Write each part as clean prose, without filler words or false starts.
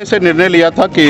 से निर्णय लिया था कि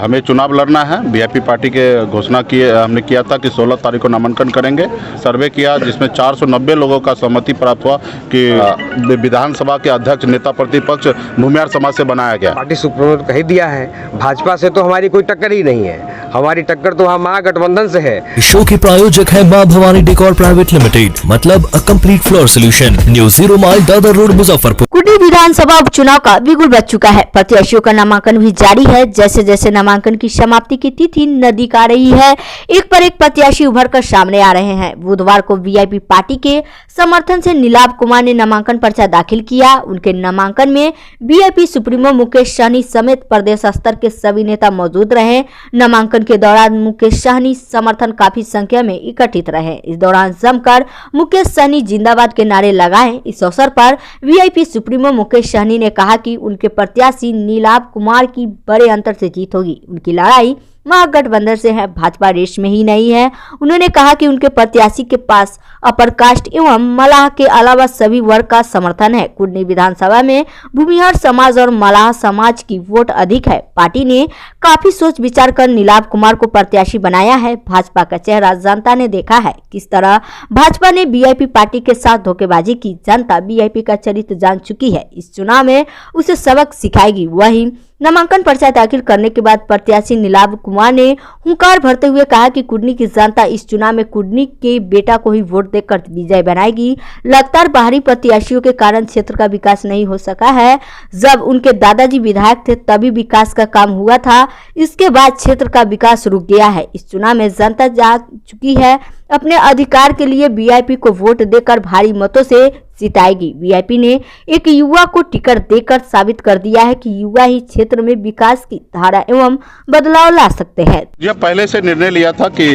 हमें चुनाव लड़ना है। वीआईपी पार्टी के घोषणा किए हमने किया था कि 16 तारीख को नामांकन करेंगे। सर्वे किया जिसमें 490 लोगों का सहमति प्राप्त हुआ कि विधानसभा के अध्यक्ष नेता प्रतिपक्ष भूमिहार समाज से बनाया गया। पार्टी सुप्रीमो कह दिया है, भाजपा से तो हमारी कोई टक्कर ही नहीं है। हमारी टक्कर तो वहाँ महागठबंधन से है। शो के प्रायोजक है मां भवानी डेकोर प्राइवेट लिमिटेड, मतलब a complete floor solution, new 0 mile Dadar road Muzaffarpur. कुंडी विधानसभा उपचुनाव का बिगुल बज चुका है। प्रत्याशियों का नामांकन भी जारी है। जैसे जैसे नामांकन की समाप्ति की तिथि नजदीक आ रही है, एक पर एक प्रत्याशी उभर कर सामने आ रहे हैं। बुधवार को वीआईपी पार्टी के समर्थन से नीलाभ कुमार ने नामांकन पर्चा दाखिल किया। उनके नामांकन में वीआईपी सुप्रीमो मुकेश सहनी समेत प्रदेश स्तर के सभी नेता मौजूद रहे। नामांकन के दौरान मुकेश सहनी समर्थन काफी संख्या में इकट्ठित रहे। इस दौरान जमकर मुकेश सहनी जिंदाबाद के नारे लगाए। इस अवसर पर वीआईपी सुप्रीमो मुकेश सहनी ने कहा कि उनके प्रत्याशी नीलाभ कुमार की बड़े अंतर से जीत होगी। उनकी लड़ाई महागठबंधन से है, भाजपा रेस में ही नहीं है। उन्होंने कहा कि उनके प्रत्याशी के पास अपर कास्ट एवं मलाह के अलावा सभी वर्ग का समर्थन है। कुंडी विधानसभा में भूमिहार समाज और मलाह समाज की वोट अधिक है। पार्टी ने काफी सोच विचार कर नीलाभ कुमार को प्रत्याशी बनाया है। भाजपा का चेहरा जनता ने देखा है, किस तरह भाजपा ने वीआईपी पार्टी के साथ धोखेबाजी की। जनता वीआईपी का चरित्र जान चुकी है। इस चुनाव में उसे सबक सिखाएगी। वहीं नामांकन पर्चा दाखिल करने के बाद प्रत्याशी नीलाभ कुमार ने हुंकार भरते हुए कहा कि कुंडी की जनता इस चुनाव में कुंडी के बेटा को ही वोट देकर विजय बनाएगी। लगातार बाहरी प्रत्याशियों के कारण क्षेत्र का विकास नहीं हो सका है। जब उनके दादाजी विधायक थे तभी विकास का काम हुआ था, इसके बाद क्षेत्र का विकास रुक गया है। इस चुनाव में जनता जाग चुकी है। अपने अधिकार के लिए वीआईपी को वोट देकर भारी मतों से जिताएगी। वीआईपी ने एक युवा को टिकट देकर साबित कर दिया है कि युवा ही क्षेत्र में विकास की धारा एवं बदलाव ला सकते हैं। यह पहले से निर्णय लिया था कि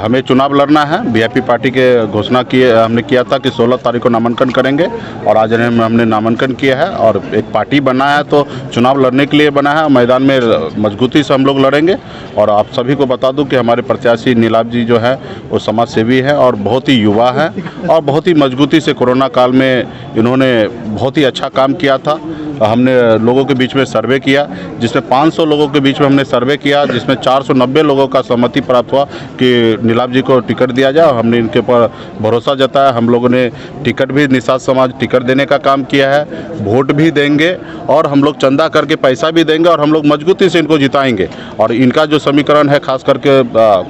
हमें चुनाव लड़ना है। वीआईपी पार्टी के घोषणा हमने किया था कि 16 तारीख को नामांकन करेंगे और आज हमने नामांकन किया है और एक पार्टी बना है तो चुनाव लड़ने के लिए बना है। मैदान में मजबूती से हम लोग लड़ेंगे और आप सभी को बता दूं कि हमारे प्रत्याशी नीलाभ जी जो है वो समाज सेवी है और बहुत ही युवा है और बहुत ही मजबूती से कोरोना काल में इन्होंने बहुत ही अच्छा काम किया था। हमने लोगों के बीच में सर्वे किया जिसमें 500 लोगों के बीच में हमने सर्वे किया जिसमें 490 लोगों का सहमति प्राप्त हुआ कि नीलाभ जी को टिकट दिया जाए। हमने इनके ऊपर भरोसा जताया। हम लोगों ने टिकट भी निषाद समाज टिकट देने का काम किया है, वोट भी देंगे और हम लोग चंदा करके पैसा भी देंगे और हम लोग मजबूती से इनको जिताएंगे। और इनका जो समीकरण है खास करके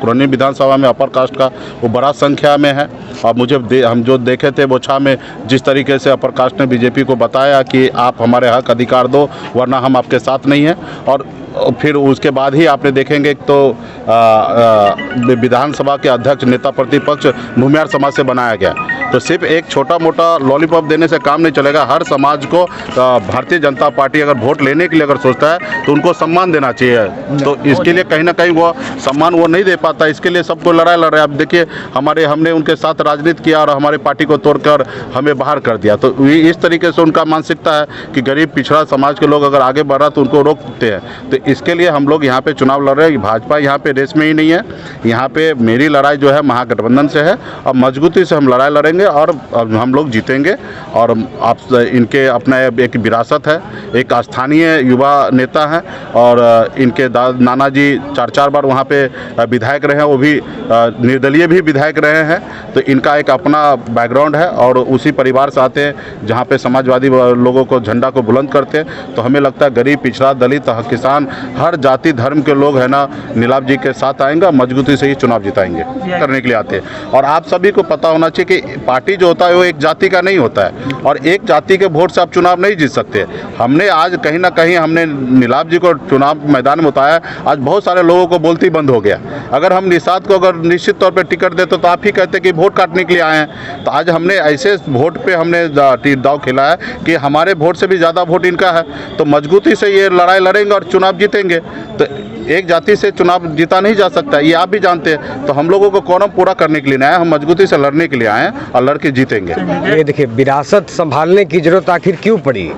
कुंडी विधानसभा में अपर कास्ट का वो बड़ा संख्या में है। और हम जो देखे थे बोछा में जिस तरीके से अपर कास्ट ने बीजेपी को बताया कि आप हमारे हक अधिकार दो वरना हम आपके साथ नहीं हैं, और फिर उसके बाद ही आपने देखेंगे तो विधानसभा के अध्यक्ष नेता प्रतिपक्ष भूमिहार समाज से बनाया गया। तो सिर्फ एक छोटा मोटा लॉलीपॉप देने से काम नहीं चलेगा। हर समाज को भारतीय जनता पार्टी अगर वोट लेने के लिए अगर सोचता है तो उनको सम्मान देना चाहिए। तो इसके लिए कहीं ना कहीं वो सम्मान वो नहीं दे पाता। इसके लिए सबको लड़ाई लड़ रहे हैं। अब देखिए हमने उनके साथ राजनीति किया और हमारी पार्टी को तोड़कर हमें बाहर कर दिया। तो इस तरीके से उनका मानसिकता है कि गरीब पिछड़ा समाज के लोग अगर आगे बढ़ रहा तो उनको रोकते हैं। तो इसके लिए हम लोग यहाँ पे चुनाव लड़ रहे हैं। भाजपा यहाँ पे रेस में ही नहीं है। यहाँ पे मेरी लड़ाई जो है महागठबंधन से है और मजबूती से हम लड़ाई लड़ेंगे और हम लोग जीतेंगे। और आप इनके अपना एक विरासत है, एक स्थानीय युवा नेता हैं और इनके नाना जी 4 बार वहाँ पे विधायक रहे हैं, वो भी निर्दलीय भी विधायक रहे हैं। तो इनका एक अपना बैकग्राउंड है और उसी परिवार से आते हैं जहाँ पे समाजवादी लोगों को झंडा को बुलंद करते हैं। तो हमें लगता है गरीब पिछड़ा दलित किसान हर जाति धर्म के लोग है ना नीलाभ जी के साथ आएंगे, मजबूती से ही चुनाव जिताएंगे करने के लिए आते हैं। और आप सभी को पता होना चाहिए कि पार्टी जो होता है वो एक जाति का नहीं होता है और एक जाति के वोट से आप चुनाव नहीं जीत सकते। हमने आज कहीं ना कहीं हमने नीलाभ जी को चुनाव मैदान में उतारा। आज बहुत सारे लोगों को बोलती बंद हो गया। अगर हम निषाद को अगर निश्चित तौर पर टिकट देते तो आप ही कहते कि वोट काटने के लिए आए हैं। तो आज हमने ऐसे वोट पे हमने दाव खेला है कि हमारे वोट से भी ज़्यादा वोट इनका है। तो मजबूती से ये लड़ाई लड़ेंगे और चुनाव जीतेंगे। तो एक जाति से चुनाव जीता नहीं जा सकता, ये आप भी जानते हैं। तो हम लोगों को कोरम पूरा करने के लिए नहीं आए, हम मजबूती से लड़ने के लिए आए हैं और लड़ के जीतेंगे। ये देखिए विरासत संभालने की जरूरत आखिर क्यों पड़ी?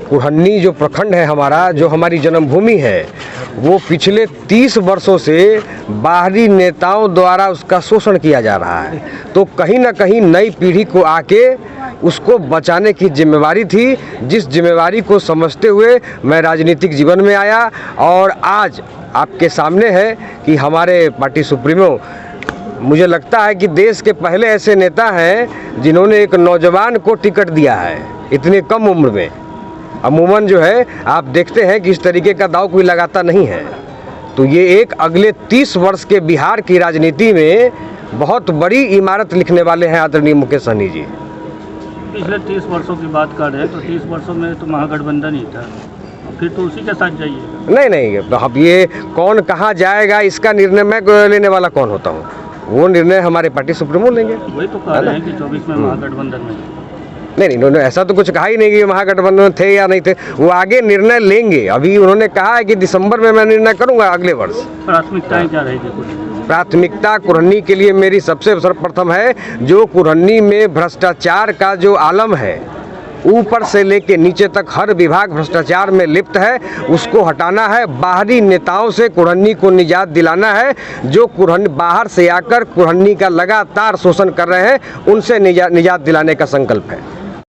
कुरहन्नी जो प्रखंड है हमारा, जो हमारी जन्मभूमि है, वो पिछले 30 वर्षों से बाहरी नेताओं द्वारा उसका शोषण किया जा रहा है। तो कहीं ना कहीं नई पीढ़ी को आके उसको बचाने की जिम्मेवारी थी, जिस जिम्मेवारी को समझते हुए मैं राजनीतिक जीवन में आया और आज आपके सामने है कि हमारे पार्टी सुप्रीमो, मुझे लगता है कि देश के पहले ऐसे नेता हैं जिन्होंने एक नौजवान को टिकट दिया है इतनी कम उम्र में। अमूमन जो है आप देखते हैं कि इस तरीके का दांव कोई लगाता नहीं है। तो ये एक अगले 30 वर्ष के बिहार की राजनीति में बहुत बड़ी इमारत लिखने वाले हैं आदरणीय मुकेश सहनी जी। पिछले 30 वर्षों की बात कर रहे हैं तो 30 वर्षों में तो महागठबंधन ही था, फिर तो उसी के साथ जाइए। नहीं, अब ये कौन कहाँ जाएगा इसका निर्णय मैं लेने वाला कौन होता हूँ? वो निर्णय हमारे पार्टी सुप्रीमो लेंगे। वही तो कह रहे हैं कि 24 में महागठबंधन में। नहीं, उन्होंने ऐसा तो कुछ कहा ही नहीं कि महागठबंधन में थे या नहीं थे। वो आगे निर्णय लेंगे। अभी उन्होंने कहा है कि दिसंबर में मैं निर्णय करूंगा अगले वर्ष। प्राथमिकताएं क्या रहेगी कुछ? प्राथमिकता कुरहन्नी के लिए मेरी सबसे सर्वप्रथम है, जो कुरहन्नी में भ्रष्टाचार का जो आलम है, ऊपर से लेके नीचे तक हर विभाग भ्रष्टाचार में लिप्त है, उसको हटाना है। बाहरी नेताओं से कुरहन्नी को निजात दिलाना है। जो कुरहन्नी बाहर से आकर कुरहन्नी का लगातार शोषण कर रहे हैं, उनसे निजात दिलाने का संकल्प है।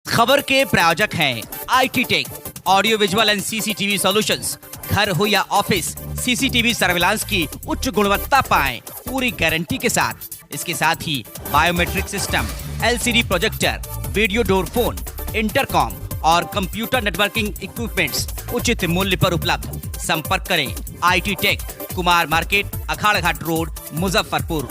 खबर के प्रायोजक हैं IT tech, audio visual and CCTV solutions. घर हो या ऑफिस, CCTV सर्विलांस की उच्च गुणवत्ता पाएं पूरी गारंटी के साथ। इसके साथ ही biometric system, LCD projector, video door phone, intercom और कंप्यूटर नेटवर्किंग इक्विपमेंट्स उचित मूल्य पर उपलब्ध। संपर्क करें IT tech, Kumar market, Akhara Ghat road, Muzaffarpur.